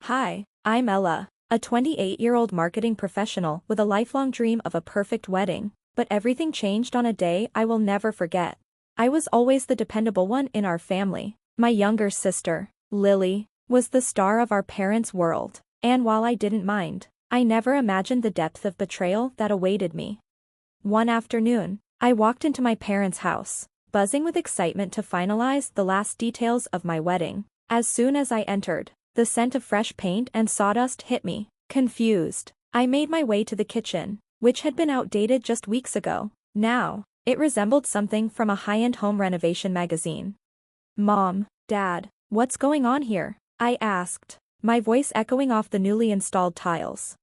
Hi, I'm Ella, a 28-year-old marketing professional with a lifelong dream of a perfect wedding, but everything changed on a day I will never forget. I was always the dependable one in our family. My younger sister, Lily, was the star of our parents' world, and while I didn't mind, I never imagined the depth of betrayal that awaited me. One afternoon, I walked into my parents' house, buzzing with excitement to finalize the last details of my wedding. As soon as I entered, the scent of fresh paint and sawdust hit me. Confused, I made my way to the kitchen, which had been outdated just weeks ago. Now, it resembled something from a high-end home renovation magazine. "Mom, Dad, what's going on here?" I asked, my voice echoing off the newly installed tiles.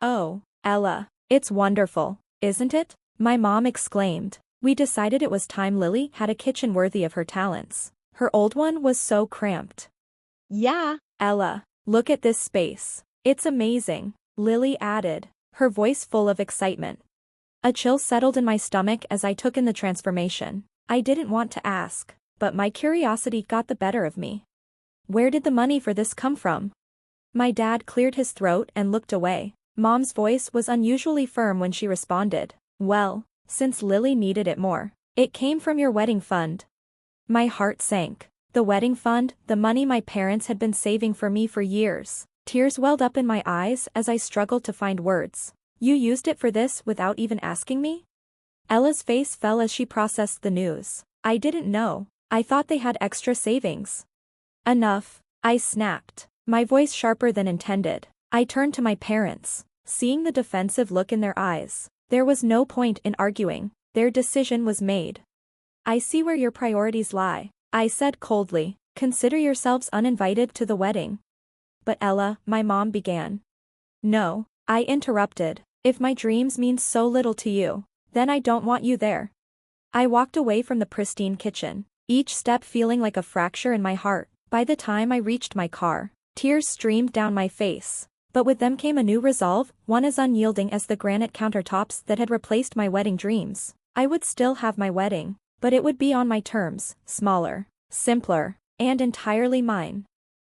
"Oh, Ella, it's wonderful, isn't it?" my mom exclaimed. "We decided it was time Lily had a kitchen worthy of her talents. Her old one was so cramped." "Yeah, Ella, look at this space. It's amazing," Lily added, her voice full of excitement. A chill settled in my stomach as I took in the transformation. I didn't want to ask, but my curiosity got the better of me. "Where did the money for this come from?" My dad cleared his throat and looked away. Mom's voice was unusually firm when she responded. "Well, since Lily needed it more, it came from your wedding fund." My heart sank. The wedding fund, the money my parents had been saving for me for years. Tears welled up in my eyes as I struggled to find words. "You used it for this without even asking me?" Ella's face fell as she processed the news. "I didn't know. I thought they had extra savings." "Enough," I snapped, my voice sharper than intended. I turned to my parents, seeing the defensive look in their eyes. There was no point in arguing. Their decision was made. "I see where your priorities lie," I said coldly. "Consider yourselves uninvited to the wedding." "But Ella," my mom began. "No," I interrupted. "If my dreams mean so little to you, then I don't want you there." I walked away from the pristine kitchen, each step feeling like a fracture in my heart. By the time I reached my car, tears streamed down my face. But with them came a new resolve, one as unyielding as the granite countertops that had replaced my wedding dreams. I would still have my wedding, but it would be on my terms, smaller, simpler, and entirely mine.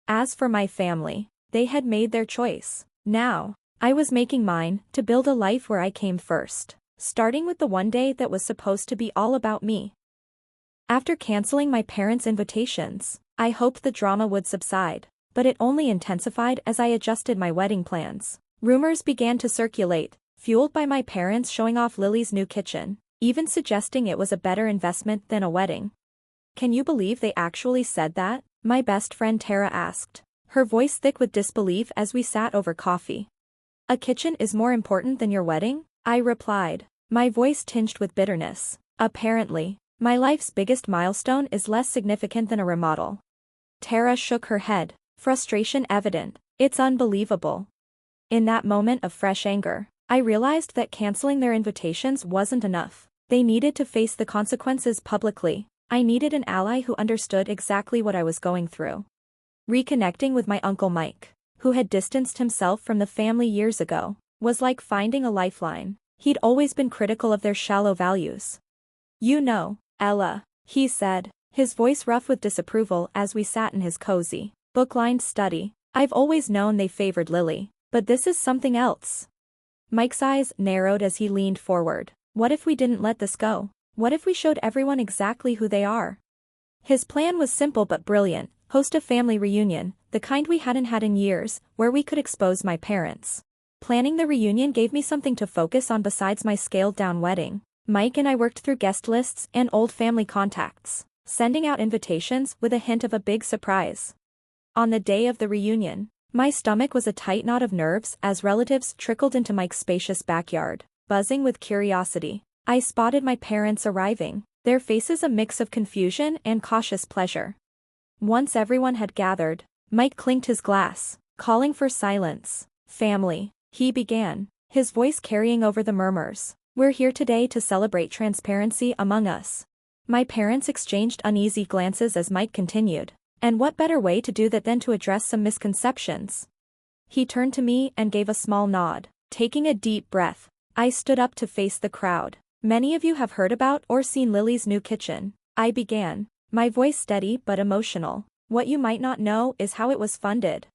As for my family, they had made their choice. Now, I was making mine, to build a life where I came first, starting with the one day that was supposed to be all about me. After canceling my parents' invitations, I hoped the drama would subside, but it only intensified as I adjusted my wedding plans. Rumors began to circulate, fueled by my parents showing off Lily's new kitchen, even suggesting it was a better investment than a wedding. "Can you believe they actually said that?" my best friend Tara asked, her voice thick with disbelief as we sat over coffee. "A kitchen is more important than your wedding?" I replied, my voice tinged with bitterness. "Apparently, my life's biggest milestone is less significant than a remodel." Tara shook her head, frustration evident. "It's unbelievable." In that moment of fresh anger, I realized that canceling their invitations wasn't enough. They needed to face the consequences publicly. I needed an ally who understood exactly what I was going through. Reconnecting with my Uncle Mike, who had distanced himself from the family years ago, was like finding a lifeline. He'd always been critical of their shallow values. "You know, Ella," he said, his voice rough with disapproval as we sat in his cozy, book-lined study. "I've always known they favored Lily, but this is something else." Mike's eyes narrowed as he leaned forward. "What if we didn't let this go? What if we showed everyone exactly who they are?" His plan was simple but brilliant: host a family reunion, the kind we hadn't had in years, where we could expose my parents. Planning the reunion gave me something to focus on besides my scaled-down wedding. Mike and I worked through guest lists and old family contacts, sending out invitations with a hint of a big surprise. On the day of the reunion, my stomach was a tight knot of nerves as relatives trickled into Mike's spacious backyard. Buzzing with curiosity, I spotted my parents arriving, their faces a mix of confusion and cautious pleasure. Once everyone had gathered, Mike clinked his glass, calling for silence. "Family," he began, his voice carrying over the murmurs. "We're here today to celebrate transparency among us." My parents exchanged uneasy glances as Mike continued. "And what better way to do that than to address some misconceptions?" He turned to me and gave a small nod. Taking a deep breath, I stood up to face the crowd. "Many of you have heard about or seen Lily's new kitchen," I began, my voice steady but emotional. "What you might not know is how it was funded."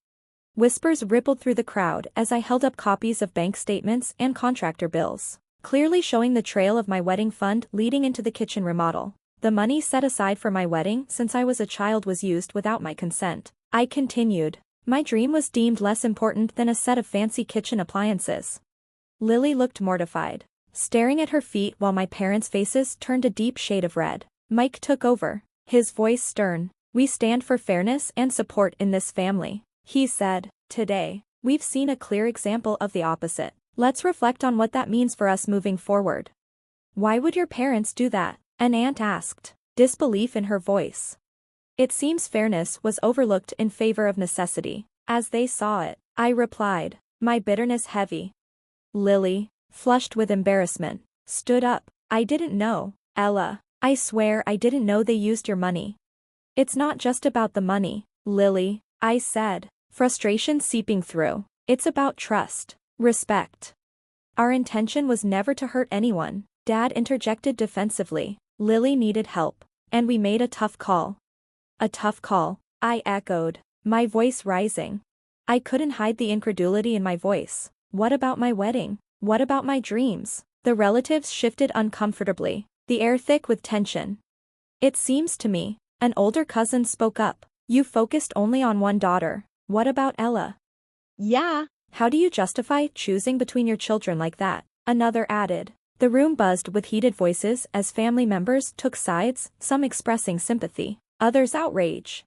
Whispers rippled through the crowd as I held up copies of bank statements and contractor bills, clearly showing the trail of my wedding fund leading into the kitchen remodel. The money set aside for my wedding since I was a child was used without my consent. I continued. My dream was deemed less important than a set of fancy kitchen appliances. Lily looked mortified, staring at her feet while my parents' faces turned a deep shade of red. Mike took over, his voice stern. We stand for fairness and support in this family, he said. Today, we've seen a clear example of the opposite. Let's reflect on what that means for us moving forward. Why would your parents do that? An aunt asked, disbelief in her voice. It seems fairness was overlooked in favor of necessity, as they saw it, I replied, my bitterness heavy. Lily, flushed with embarrassment, stood up. I didn't know, Ella. I swear I didn't know they used your money. It's not just about the money, Lily, I said, frustration seeping through. It's about trust, respect. Our intention was never to hurt anyone, Dad interjected defensively. Lily needed help, and we made a tough call. A tough call, I echoed, my voice rising. I couldn't hide the incredulity in my voice. What about my wedding? What about my dreams? The relatives shifted uncomfortably, the air thick with tension. It seems to me, an older cousin spoke up. You focused only on one daughter. What about Ella? Yeah. How do you justify choosing between your children like that? Another added. The room buzzed with heated voices as family members took sides, some expressing sympathy, others outrage.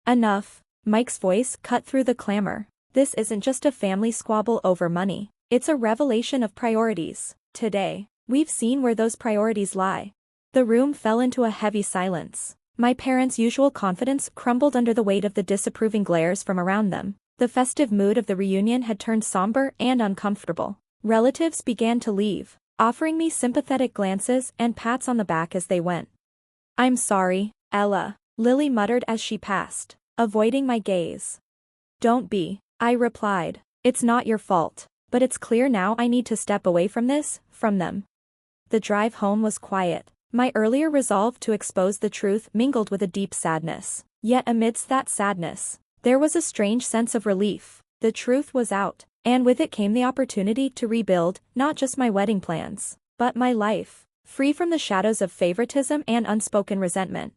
Enough, Mike's voice cut through the clamor. This isn't just a family squabble over money. It's a revelation of priorities. Today, we've seen where those priorities lie. The room fell into a heavy silence. My parents' usual confidence crumbled under the weight of the disapproving glares from around them. The festive mood of the reunion had turned somber and uncomfortable. Relatives began to leave, offering me sympathetic glances and pats on the back as they went. I'm sorry, Ella, Lily muttered as she passed, avoiding my gaze. Don't be, I replied. It's not your fault, but it's clear now I need to step away from them. The drive home was quiet. My earlier resolve to expose the truth mingled with a deep sadness. Yet amidst that sadness, there was a strange sense of relief. The truth was out, and with it came the opportunity to rebuild, not just my wedding plans, but my life, free from the shadows of favoritism and unspoken resentment.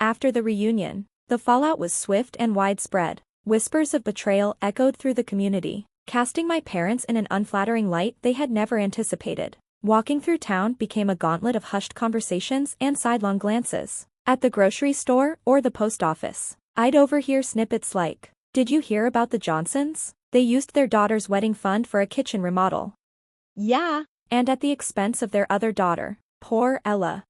After the reunion, the fallout was swift and widespread. Whispers of betrayal echoed through the community, casting my parents in an unflattering light they had never anticipated. Walking through town became a gauntlet of hushed conversations and sidelong glances. At the grocery store or the post office, I'd overhear snippets like, "Did you hear about the Johnsons? They used their daughter's wedding fund for a kitchen remodel." Yeah. And at the expense of their other daughter, poor Ella.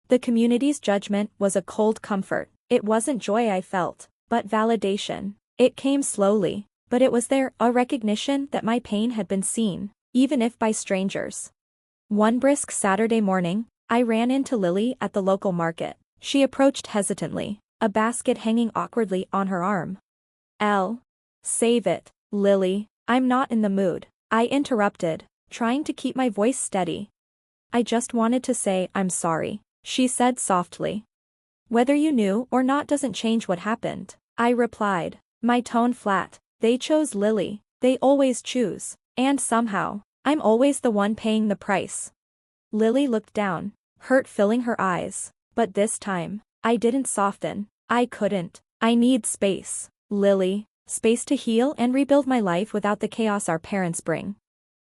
The community's judgment was a cold comfort. It wasn't joy I felt, but validation. It came slowly, but it was there, a recognition that my pain had been seen, even if by strangers. One brisk Saturday morning, I ran into Lily at the local market. She approached hesitantly, a basket hanging awkwardly on her arm. Save it, Lily, I'm not in the mood, I interrupted, trying to keep my voice steady. I just wanted to say I'm sorry, she said softly. Whether you knew or not doesn't change what happened, I replied, my tone flat. They chose Lily, they always choose, and somehow, I'm always the one paying the price. Lily looked down, hurt filling her eyes, but this time, I didn't soften. I couldn't. I need space, Lily, space to heal and rebuild my life without the chaos our parents bring.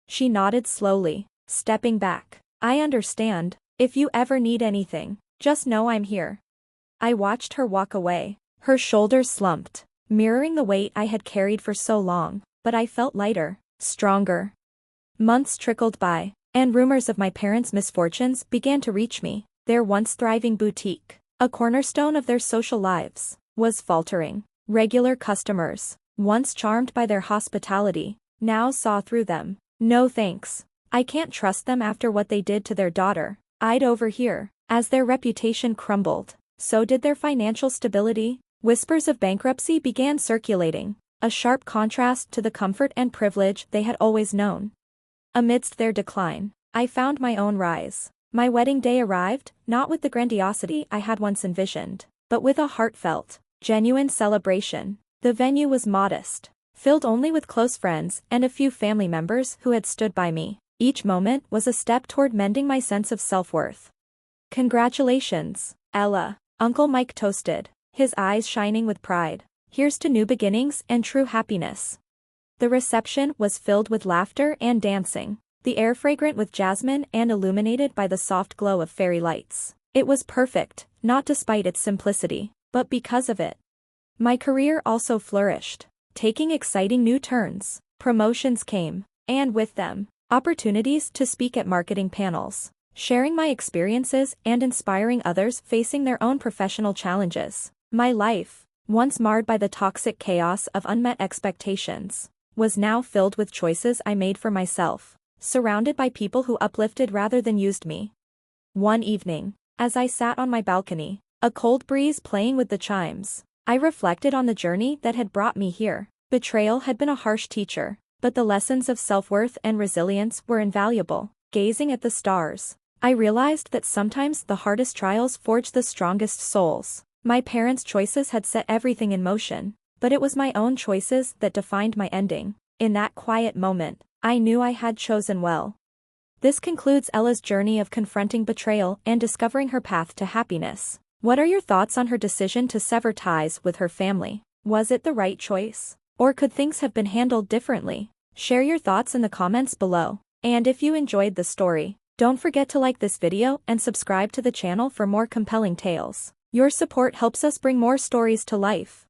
She nodded slowly, stepping back. I understand. If you ever need anything, just know I'm here. I watched her walk away. Her shoulders slumped, mirroring the weight I had carried for so long, but I felt lighter, stronger. Months trickled by, and rumors of my parents' misfortunes began to reach me. Their once thriving boutique, a cornerstone of their social lives, was faltering. Regular customers, once charmed by their hospitality, now saw through them. No thanks. I can't trust them after what they did to their daughter. I'd overhear. As their reputation crumbled, so did their financial stability. Whispers of bankruptcy began circulating, a sharp contrast to the comfort and privilege they had always known. Amidst their decline, I found my own rise. My wedding day arrived, not with the grandiosity I had once envisioned, but with a heartfelt, genuine celebration. The venue was modest, filled only with close friends and a few family members who had stood by me. Each moment was a step toward mending my sense of self-worth. Congratulations, Ella, Uncle Mike toasted, his eyes shining with pride. Here's to new beginnings and true happiness. The reception was filled with laughter and dancing, the air fragrant with jasmine and illuminated by the soft glow of fairy lights. It was perfect, not despite its simplicity, but because of it. My career also flourished, taking exciting new turns. Promotions came, and with them, opportunities to speak at marketing panels, sharing my experiences and inspiring others facing their own professional challenges. My life, once marred by the toxic chaos of unmet expectations, was now filled with choices I made for myself, surrounded by people who uplifted rather than used me. One evening, as I sat on my balcony, a cold breeze playing with the chimes, I reflected on the journey that had brought me here. Betrayal had been a harsh teacher, but the lessons of self-worth and resilience were invaluable. Gazing at the stars, I realized that sometimes the hardest trials forge the strongest souls. My parents' choices had set everything in motion, but it was my own choices that defined my ending. In that quiet moment, I knew I had chosen well. This concludes Ella's journey of confronting betrayal and discovering her path to happiness. What are your thoughts on her decision to sever ties with her family? Was it the right choice? Or could things have been handled differently? Share your thoughts in the comments below. And if you enjoyed the story, don't forget to like this video and subscribe to the channel for more compelling tales. Your support helps us bring more stories to life.